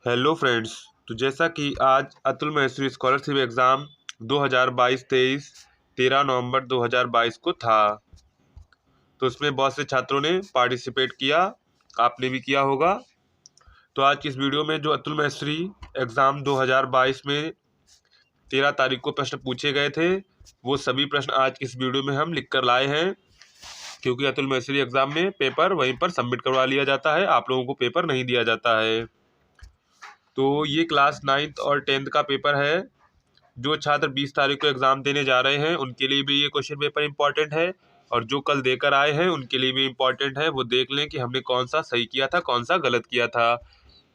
Hello friends. तो जैसा कि आज अतुल महेश्वरी स्कॉलरशिप एग्ज़ाम 2022-23 13 नवंबर 2022 को था, तो उसमें बहुत से छात्रों ने पार्टिसिपेट किया, आपने भी किया होगा। तो आज की इस वीडियो में जो अतुल महेश्वरी एग्ज़ाम 2022 में 13 तारीख को प्रश्न पूछे गए थे, वो सभी प्रश्न आज की इस वीडियो में हम लिख कर लाए हैं, क्योंकि अतुल महेश्वरी एग्ज़ाम में पेपर वहीं पर सबमिट करवा लिया जाता है, आप लोगों को पेपर नहीं दिया जाता है। तो ये क्लास 9th और 10th का पेपर है। जो छात्र 20 तारीख को एग्ज़ाम देने जा रहे हैं उनके लिए भी ये क्वेश्चन पेपर इंपॉर्टेंट है, और जो कल देकर आए हैं उनके लिए भी इम्पॉर्टेंट है। वो देख लें कि हमने कौन सा सही किया था, कौन सा गलत किया था।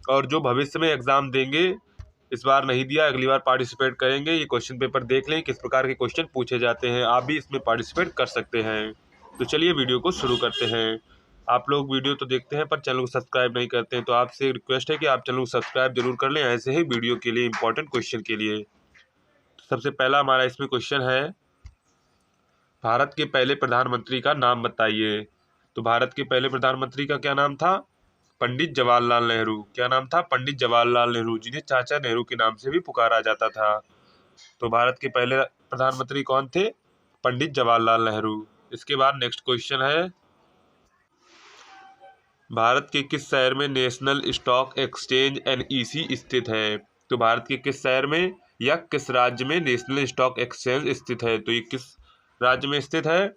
और जो भविष्य में एग्ज़ाम देंगे, इस बार नहीं दिया, अगली बार पार्टिसिपेट करेंगे, ये क्वेश्चन पेपर देख लें किस प्रकार के क्वेश्चन पूछे जाते हैं। आप भी इसमें पार्टिसिपेट कर सकते हैं। तो चलिए वीडियो को शुरू करते हैं। आप लोग वीडियो तो देखते हैं पर चैनल को सब्सक्राइब नहीं करते हैं, तो आपसे रिक्वेस्ट है कि आप चैनल को सब्सक्राइब जरूर कर लें, ऐसे ही वीडियो के लिए इंपॉर्टेंट क्वेश्चन के लिए। सबसे पहला हमारा इसमें क्वेश्चन है, भारत के पहले प्रधानमंत्री का नाम बताइए। तो भारत के पहले प्रधानमंत्री का क्या नाम था? पंडित जवाहरलाल नेहरू। क्या नाम था? पंडित जवाहरलाल नेहरू, जिन्हें चाचा नेहरू के नाम से भी पुकारा जाता था। तो भारत के पहले प्रधानमंत्री कौन थे? पंडित जवाहरलाल नेहरू। इसके बाद नेक्स्ट क्वेश्चन है, भारत के किस शहर में नेशनल स्टॉक एक्सचेंज NEC स्थित है? तो भारत के किस शहर में या किस राज्य में नेशनल स्टॉक एक्सचेंज स्थित है? तो ये किस राज्य में स्थित है?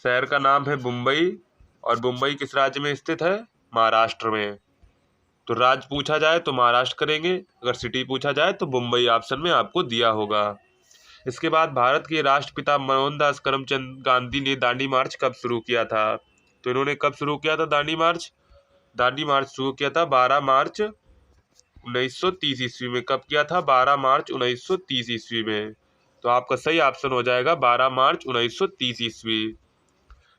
शहर का नाम है मुंबई, और मुंबई किस राज्य में स्थित है? महाराष्ट्र में। तो राज्य पूछा जाए तो महाराष्ट्र करेंगे, अगर सिटी पूछा जाए तो मुंबई ऑप्शन में आपको दिया होगा। इसके बाद भारत के राष्ट्रपिता मोहनदास करमचंद गांधी ने दांडी मार्च कब शुरू किया था? तो इन्होंने कब शुरू किया था दांडी मार्च? दांडी मार्च शुरू किया था 12 मार्च 1930 ईस्वी में। कब किया था? 12 मार्च 1930 ईस्वी में। तो आपका सही ऑप्शन हो जाएगा 12 मार्च 1930 ईस्वी।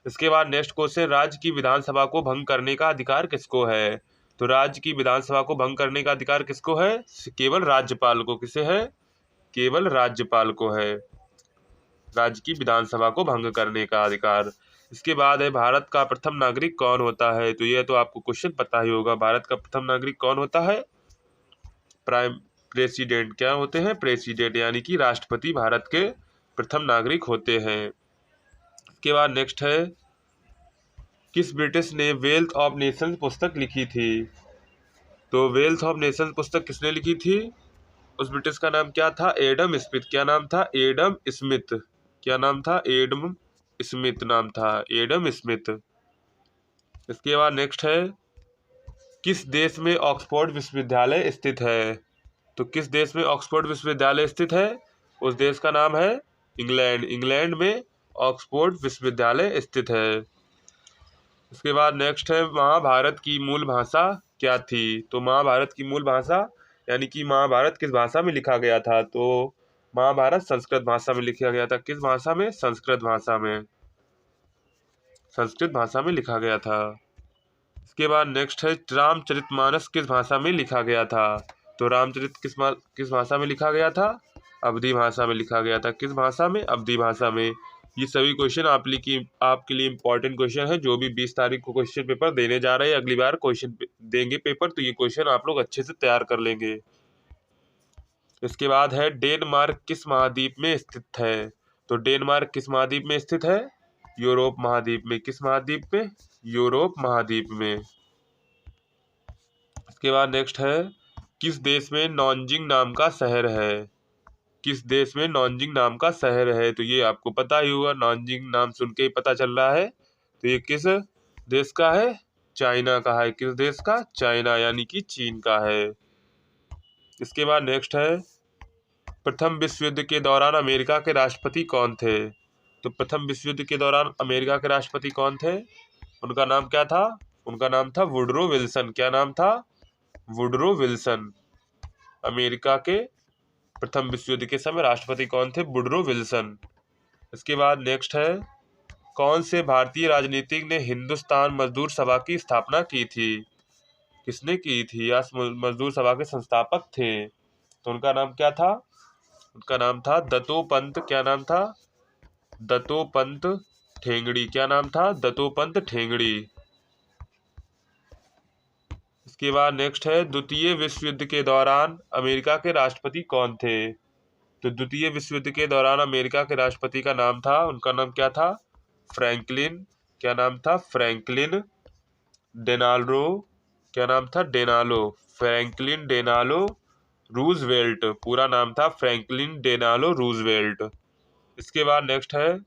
इसके बाद नेक्स्ट क्वेश्चन, राज्य की विधानसभा को भंग करने का अधिकार किसको है? तो राज्य की विधानसभा को भंग करने का अधिकार किसको है? केवल राज्यपाल को। किसे है? केवल राज्यपाल को है राज्य की विधानसभा को भंग करने का अधिकार। इसके बाद है, भारत का प्रथम नागरिक कौन होता है? तो यह तो आपको क्वेश्चन पता ही होगा। भारत का प्रथम नागरिक कौन होता है? Prime president. क्या होते हैं? प्रेसिडेंट, यानी कि राष्ट्रपति भारत के प्रथम नागरिक होते हैं। इसके बाद नेक्स्ट है, किस ब्रिटिश ने वेल्थ ऑफ नेशंस पुस्तक लिखी थी? तो वेल्थ ऑफ नेशंस पुस्तक किसने लिखी थी? उस ब्रिटिश का नाम क्या था? Adam Smith. क्या नाम था? Adam Smith. क्या नाम था? एडम स्मिथ नाम था, एडम स्मिथ। इसके बाद नेक्स्ट है, किस देश में ऑक्सफोर्ड विश्वविद्यालय स्थित है? तो किस देश में ऑक्सफोर्ड विश्वविद्यालय स्थित है? उस देश का नाम है इंग्लैंड। इंग्लैंड में ऑक्सफोर्ड विश्वविद्यालय स्थित है। इसके बाद नेक्स्ट है, महाभारत की मूल भाषा क्या थी? तो महाभारत की मूल भाषा, यानी कि महाभारत किस भाषा में लिखा गया था? तो महाभारत संस्कृत भाषा में लिखा गया था। किस भाषा में? संस्कृत भाषा में। संस्कृत भाषा में लिखा गया था। इसके बाद नेक्स्ट है, रामचरितमानस किस भाषा में लिखा गया था? तो रामचरित किस भाषा में लिखा गया था? अवधी भाषा में लिखा गया था। किस भाषा में? अवधी भाषा में। ये सभी क्वेश्चन आपके लिए इंपॉर्टेंट क्वेश्चन है। जो भी 20 तारीख को क्वेश्चन पेपर देने जा रहे हैं, अगली बार क्वेश्चन देंगे पेपर, तो ये क्वेश्चन आप लोग अच्छे से तैयार कर लेंगे। इसके बाद है, डेनमार्क किस महाद्वीप में स्थित है? तो डेनमार्क किस महाद्वीप में स्थित है? यूरोप महाद्वीप में। किस महाद्वीप में? यूरोप महाद्वीप में। इसके बाद नेक्स्ट है, किस देश में नॉनजिंग नाम का शहर है? किस देश में नॉनजिंग नाम का शहर है? तो ये आपको पता ही होगा, नॉनजिंग नाम सुन के ही पता चल रहा है। तो ये किस देश का है? चाइना का है। किस देश का? चाइना, यानी कि चीन का है। इसके बाद नेक्स्ट है, प्रथम विश्व युद्ध के दौरान अमेरिका के राष्ट्रपति कौन थे? तो प्रथम विश्व युद्ध के दौरान अमेरिका के राष्ट्रपति कौन थे? उनका नाम क्या था? उनका नाम था वुडरो विल्सन। क्या नाम था? Woodrow Wilson. अमेरिका के प्रथम विश्व युद्ध के समय राष्ट्रपति कौन थे? Woodrow Wilson. इसके बाद नेक्स्ट है, कौन से भारतीय राजनीतिज्ञ ने हिंदुस्तान मजदूर सभा की स्थापना की थी? किसने की थी? या मजदूर सभा के संस्थापक थे। तो उनका नाम क्या था? उनका नाम था दत्तोपंत। क्या नाम था? दत्तोपंत ठेंगड़ी। क्या नाम था? दत्तोपंत ठेंगड़ी। इसके बाद नेक्स्ट है, द्वितीय विश्व युद्ध के दौरान अमेरिका के राष्ट्रपति कौन थे? तो द्वितीय विश्व युद्ध के दौरान अमेरिका के राष्ट्रपति का नाम था, उनका नाम क्या था? फ्रैंकलिन। क्या नाम था? फ्रैंकलिन डेनाल्डो। क्या नाम था? डेनालो। फ्रैंकलिन डेनालो रूजवेल्ट, पूरा नाम था फ्रैंकलिन डेनालो रूजवेल्ट। इसके बाद नेक्स्ट है,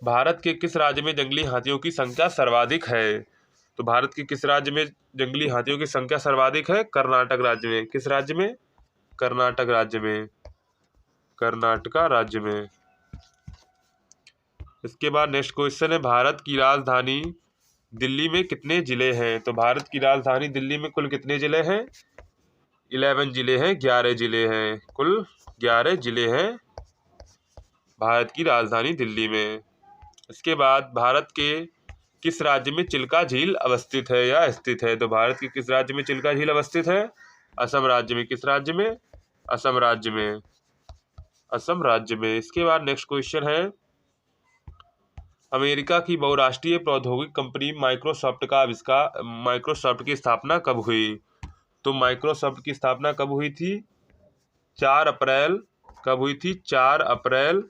भारत के किस राज्य में जंगली हाथियों की संख्या सर्वाधिक है? तो भारत के किस राज्य में जंगली हाथियों की संख्या सर्वाधिक है? कर्नाटक राज्य में। किस राज्य में? कर्नाटक राज्य में। कर्नाटका राज्य में। इसके बाद नेक्स्ट क्वेश्चन है, भारत की राजधानी दिल्ली में कितने जिले हैं? तो भारत की राजधानी दिल्ली में कुल कितने जिले हैं? 11 जिले हैं, 11 जिले हैं, कुल 11 जिले हैं भारत की राजधानी दिल्ली में। इसके बाद भारत के किस राज्य में चिल्का झील अवस्थित है या स्थित है? तो भारत के किस राज्य में चिल्का झील अवस्थित है? असम राज्य में। किस राज्य में? असम राज्य में। असम राज्य में। इसके बाद नेक्स्ट क्वेश्चन है, अमेरिका की बहुराष्ट्रीय प्रौद्योगिकी कंपनी माइक्रोसॉफ्ट की स्थापना कब हुई? तो माइक्रोसॉफ्ट की स्थापना कब हुई थी? 4 अप्रैल। कब हुई थी? 4 अप्रैल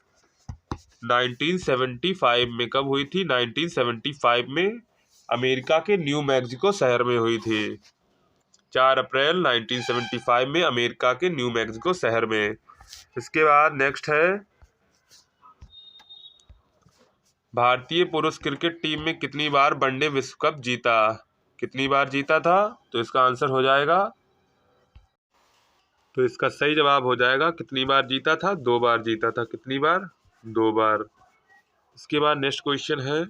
1975 में। कब हुई थी? 1975 में अमेरिका के न्यू मैक्सिको शहर में हुई थी। 4 अप्रैल 1975 में अमेरिका के न्यू मैक्सिको शहर में। इसके बाद नेक्स्ट है, भारतीय पुरुष क्रिकेट टीम में कितनी बार वनडे विश्व कप जीता? कितनी बार जीता था? तो इसका आंसर हो जाएगा, तो इसका सही जवाब हो जाएगा कितनी बार जीता था? 2 बार जीता था। कितनी बार? 2 बार। इसके बाद नेक्स्ट क्वेश्चन है,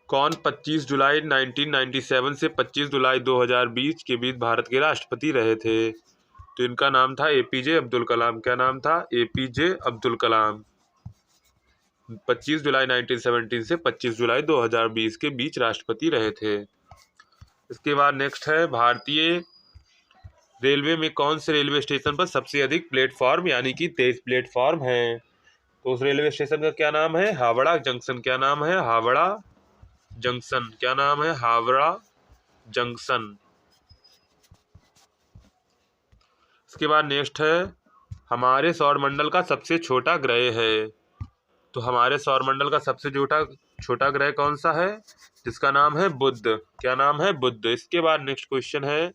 कौन 25 जुलाई 1997 से 25 जुलाई 2020 के बीच भारत के राष्ट्रपति रहे थे? तो इनका नाम था एपीजे अब्दुल कलाम। क्या नाम था? एपीजे अब्दुल कलाम। 25 जुलाई 1917 से 25 जुलाई 2020 के बीच राष्ट्रपति रहे थे। इसके बाद नेक्स्ट है, भारतीय रेलवे में कौन से रेलवे स्टेशन पर सबसे अधिक प्लेटफॉर्म यानी कि 23 प्लेटफॉर्म है? तो उस रेलवे स्टेशन का क्या नाम है? हावड़ा जंक्शन। क्या नाम है? हावड़ा जंक्शन। क्या नाम है? हावड़ा जंक्शन। इसके बाद नेक्स्ट है, हमारे सौरमंडल का सबसे छोटा ग्रह है। तो हमारे सौरमंडल का सबसे छोटा ग्रह कौन सा है? जिसका नाम है बुध। क्या नाम है? बुध। इसके बाद नेक्स्ट क्वेश्चन है,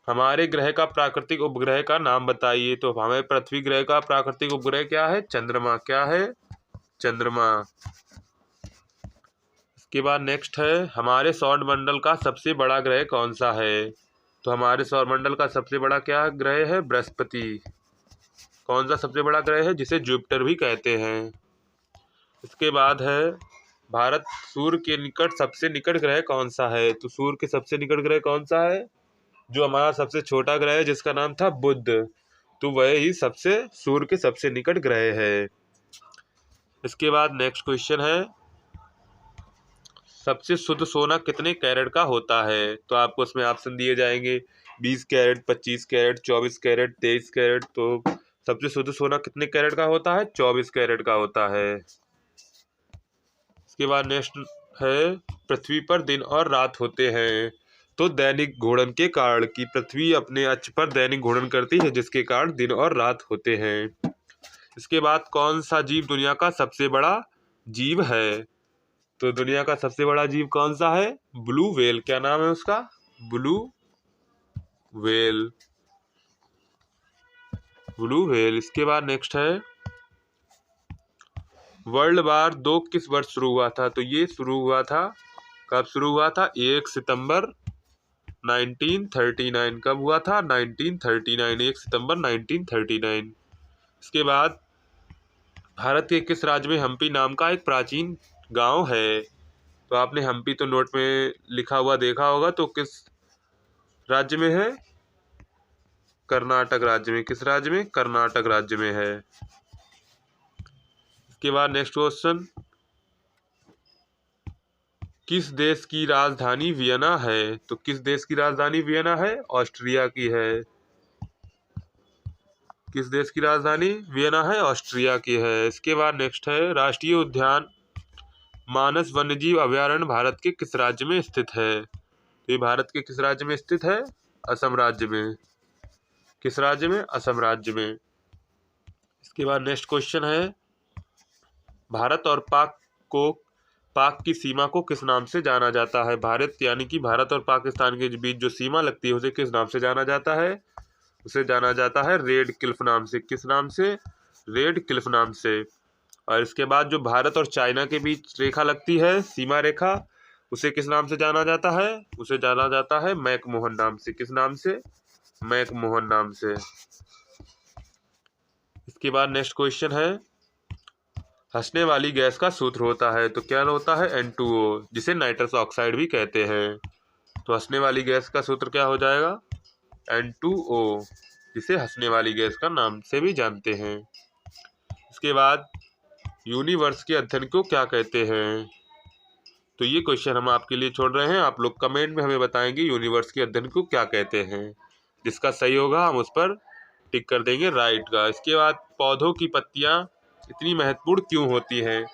हमारे ग्रह का प्राकृतिक उपग्रह का नाम बताइए। तो हमें पृथ्वी ग्रह का प्राकृतिक उपग्रह क्या है? चंद्रमा। क्या है? चंद्रमा। इसके बाद नेक्स्ट है, हमारे सौरमंडल का सबसे बड़ा ग्रह कौन सा है? तो हमारे सौरमंडल का सबसे बड़ा क्या ग्रह है? बृहस्पति। कौन सा सबसे बड़ा ग्रह है? जिसे जुपिटर भी कहते हैं। इसके बाद है, भारत सूर्य के निकट सबसे निकट ग्रह कौन सा है? तो सूर्य के सबसे निकट ग्रह कौन सा है? जो हमारा सबसे छोटा ग्रह है जिसका नाम था बुध, तो वह ही सूर्य के सबसे निकट ग्रह है। इसके बाद नेक्स्ट क्वेश्चन है, सबसे शुद्ध सोना कितने कैरेट का होता है? तो आपको उसमें ऑप्शन दिए जाएंगे 20 कैरेट, 25 कैरेट, 24 कैरेट, 23 कैरेट। तो सबसे शुद्ध सोना कितने कैरेट का होता है? 24 कैरेट का होता है। इसके बाद नेक्स्ट है, पृथ्वी पर दिन और रात होते हैं तो दैनिक घूर्णन के कारण, की पृथ्वी अपने अक्ष पर दैनिक घूर्णन करती है जिसके कारण दिन और रात होते हैं। इसके बाद कौन सा जीव दुनिया का सबसे बड़ा जीव है? तो दुनिया का सबसे बड़ा जीव कौन सा है? Blue whale. क्या नाम है उसका? Blue whale. Blue whale. इसके बाद नेक्स्ट है, वर्ल्ड वार 2 किस वर्ष शुरू हुआ था? तो ये शुरू हुआ था, कब शुरू हुआ था? 1 सितंबर 1939। कब हुआ था? 1939, 1 सितंबर 1939। इसके बाद भारत के किस राज्य में हम्पी नाम का एक प्राचीन गांव है? तो आपने हम्पी तो नोट में लिखा हुआ देखा होगा, तो किस राज्य में है? कर्नाटक राज्य में। किस राज्य में? कर्नाटक राज्य में है। इसके बाद नेक्स्ट क्वेश्चन, किस देश की राजधानी वियना है? तो किस देश की राजधानी वियना है? ऑस्ट्रिया की है। किस देश की राजधानी वियना है? ऑस्ट्रिया की है। इसके बाद नेक्स्ट है, राष्ट्रीय उद्यान मानस वन्यजीव अभयारण्य भारत के किस राज्य में स्थित है? तो ये भारत के किस राज्य में स्थित है? असम राज्य में। किस राज्य में? असम राज्य में। इसके बाद नेक्स्ट क्वेश्चन है, भारत और पाक की सीमा को किस नाम से जाना जाता है? भारत यानी कि भारत और पाकिस्तान के बीच जो सीमा लगती है उसे किस नाम से जाना जाता है? उसे जाना जाता है रेड क्लिफ नाम से। किस नाम से? रेड क्लिफ नाम से। और इसके बाद जो भारत और चाइना के बीच रेखा लगती है, सीमा रेखा, उसे किस नाम से जाना जाता है? उसे जाना जाता है मैकमोहन नाम से। किस नाम से? मैकमोहन नाम से। इसके बाद नेक्स्ट क्वेश्चन है, हंसने वाली गैस का सूत्र होता है, तो क्या होता है? N2O, जिसे नाइट्रस ऑक्साइड भी कहते हैं। तो हंसने वाली गैस का सूत्र क्या हो जाएगा? N2O, जिसे हंसने वाली गैस का नाम से भी जानते हैं। इसके बाद यूनिवर्स के अध्ययन को क्या कहते हैं? तो ये क्वेश्चन हम आपके लिए छोड़ रहे हैं, आप लोग कमेंट में हमें बताएंगे यूनिवर्स के अध्ययन को क्या कहते हैं। जिसका सही होगा हम उस पर टिक कर देंगे राइट का। इसके बाद पौधों की पत्तियां इतनी महत्वपूर्ण क्यों होती हैं?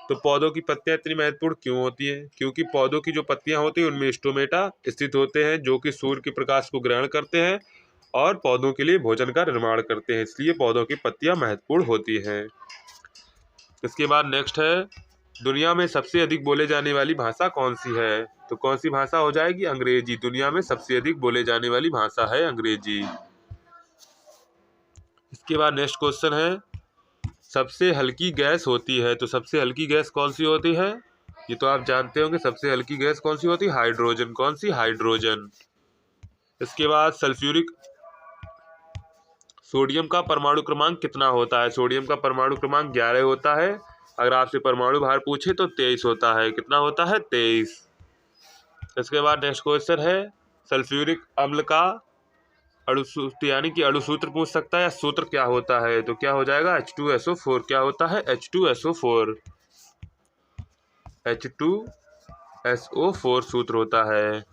तो पौधों की पत्तियां इतनी महत्वपूर्ण क्यों होती हैं? क्योंकि पौधों की जो पत्तियां होती हैं उनमें स्टोमेटा स्थित होते हैं, जो कि सूर्य के प्रकाश को ग्रहण करते हैं और पौधों के लिए भोजन का निर्माण करते हैं, इसलिए पौधों की पत्तियां महत्वपूर्ण होती हैं। इसके बाद नेक्स्ट है, दुनिया में सबसे अधिक बोले जाने वाली भाषा कौन सी है? तो कौन सी भाषा हो जाएगी? अंग्रेजी। दुनिया में सबसे अधिक बोले जाने वाली भाषा है अंग्रेजी। इसके बाद नेक्स्ट क्वेश्चन है, सबसे हल्की गैस होती है, तो सबसे हल्की गैस कौन सी होती है? ये तो आप जानते होंगे, सबसे हल्की गैस कौन सी होती है? हाइड्रोजन। कौन सी? हाइड्रोजन। इसके बाद सल्फ्यूरिक सोडियम का परमाणु क्रमांक कितना होता है? सोडियम का परमाणु क्रमांक 11 होता है। अगर आपसे परमाणु भार पूछे तो 23 होता है। कितना होता है? 23। इसके बाद नेक्स्ट क्वेश्चन है, सल्फ्यूरिक अम्ल का अणुसूत्र यानी कि अणुसूत्र पूछ सकता है या सूत्र क्या होता है? तो क्या हो जाएगा? H2SO4। क्या होता है? H2SO4। H2SO4 सूत्र होता है।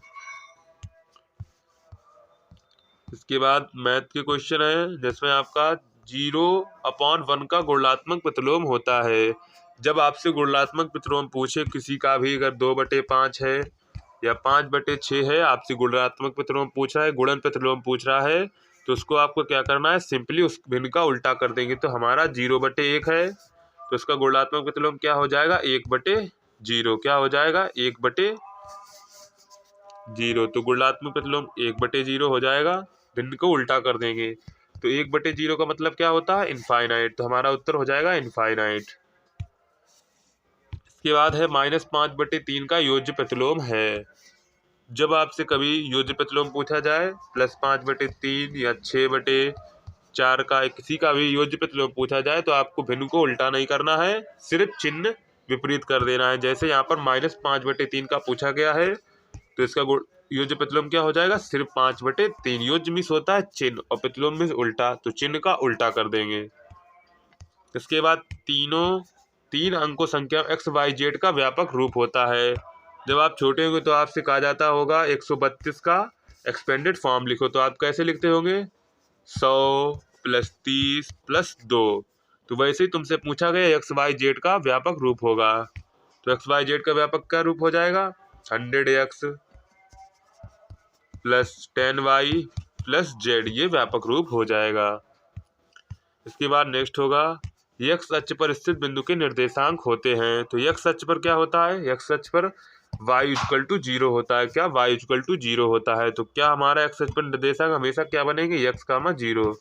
इसके बाद मैथ के क्वेश्चन है, जिसमें आपका 0/1 का गुणात्मक प्रतिलोम होता है। जब आपसे गुणात्मक प्रतिलोम पूछे किसी का भी, अगर 2/5 है या 5/6 है, आपसे गुणात्मक प्रतिलोम पूछ रहा है, गुणन प्रतिलोम पूछ रहा है, तो उसको आपको क्या करना है? सिंपली उस भिन्न का उल्टा कर देंगे। तो हमारा 0/1 है, तो उसका गुणात्मक प्रतिलोम क्या हो जाएगा? 1/0। क्या हो जाएगा? 1/0। तो गुणात्मक प्रतिलोम 1/0 हो जाएगा, भिन्न को उल्टा कर देंगे। तो 1/0 का मतलब क्या होता है? इनफाइनाइट। तो हमारा उत्तर हो जाएगा इनफाइनाइट। इसके बाद है -5/3 का योज्य प्रतिलोम है। जब आपसे कभी योज्य प्रतिलोम पूछा जाए, +5/3 या 6/4 का किसी का भी योज्य प्रतिलोम पूछा जाए, तो आपको भिन्न को उल्टा नहीं करना है, सिर्फ चिन्ह विपरीत कर देना है। जैसे यहाँ पर -5/3 का पूछा गया है, तो इसका योज्य प्रतिलोम क्या हो जाएगा? सिर्फ 5/3। योज्य मिस होता है चिन्ह और प्रतिलोम मिस उल्टा, तो चिन्ह का उल्टा कर देंगे। इसके बाद 3 अंकों संख्या XYZ का व्यापक रूप होता है। जब आप छोटे होंगे तो आपसे कहा जाता होगा 132 का एक्सपेंडेड फॉर्म लिखो, तो आप कैसे लिखते होंगे? 100 + 30 + 2। तो वैसे ही तुमसे पूछा गया XYZ का व्यापक रूप होगा, तो XYZ का व्यापक क्या रूप हो जाएगा? 100X + 10Y + Z, ये व्यापक रूप हो जाएगा। इसके बाद नेक्स्ट होगा, x अक्ष पर स्थित बिंदु के निर्देशांक होते हैं। तो x अक्ष पर क्या होता है? x अक्ष पर y = 0 होता है। क्या? y = 0 होता है। तो क्या हमारा x अक्ष पर निर्देशांक हमेशा क्या बनेंगे? x, 0।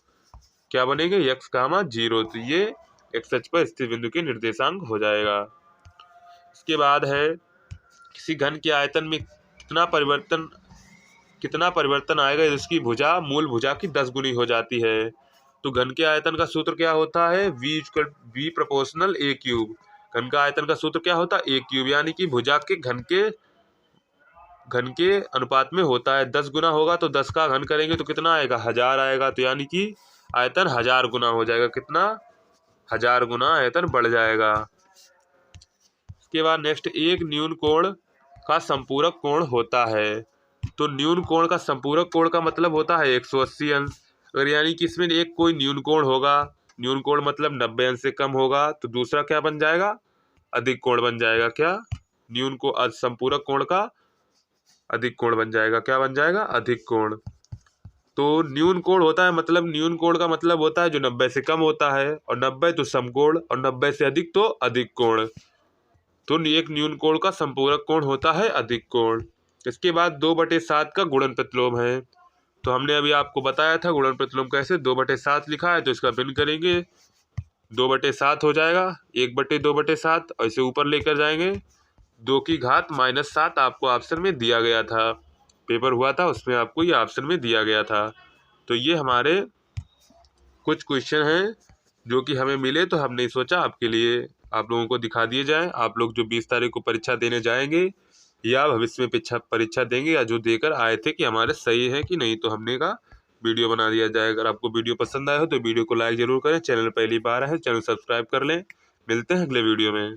क्या बनेंगे? x, 0। तो ये x अक्ष पर स्थित बिंदु के निर्देशांक हो जाएगा। इसके बाद है, किसी घन के आयतन में कितना परिवर्तन आएगा जिसकी भुजा मूल भुजा की 10 गुनी हो जाती है? तो घन के आयतन का सूत्र क्या होता है? V = A³। घन का आयतन का सूत्र क्या होता है? A³, यानी कि भुजा के घन के अनुपात में होता है। 10 गुना होगा तो 10 का घन करेंगे तो कितना आएगा? 1000 आएगा। तो यानी कि आयतन 1000 गुना हो जाएगा। कितना? 1000 गुना आयतन बढ़ जाएगा। इसके बाद नेक्स्ट, एक न्यून कोण का संपूरक कोण होता है। तो न्यून कोण का संपूरक कोण का मतलब होता है 180 अंश। अगर यानी कि इसमें एक कोई न्यून कोण होगा, न्यून कोण मतलब 90 अंश से कम होगा, तो दूसरा क्या बन जाएगा? अधिक कोण बन जाएगा क्या? न्यून को समपूरक कोण का अधिक कोण बन जाएगा। क्या बन जाएगा? अधिक कोण। तो न्यून कोण होता है, मतलब न्यून कोण का मतलब होता है जो 90 से कम होता है, और 90 तो समकोण, और 90 से अधिक तो अधिक कोण। तो एक न्यून कोण का संपूरक कोण होता है अधिक कोण। इसके बाद 2/7 का गुणन प्रतिलोम है। तो हमने अभी आपको बताया था गुणन प्रतिलोम कैसे, 2/7 लिखा है तो इसका भिन्न करेंगे, 2/7 हो जाएगा, 1/2/7, और इसे ऊपर लेकर जाएंगे, 2 की घात -7 आपको ऑप्शन में दिया गया था, पेपर हुआ था उसमें आपको ये ऑप्शन में दिया गया था। तो ये हमारे कुछ क्वेश्चन हैं जो कि हमें मिले, तो हमने सोचा आपके लिए आप लोगों को दिखा दिए जाएं। आप लोग जो 20 तारीख को परीक्षा देने जाएंगे या भविष्य में परीक्षा देंगे या जो देकर आए थे कि हमारे सही है कि नहीं, तो हमने का वीडियो बना दिया जाए। अगर आपको वीडियो पसंद आया हो तो वीडियो को लाइक जरूर करें, चैनल पहली बार है चैनल सब्सक्राइब कर लें। मिलते हैं अगले वीडियो में।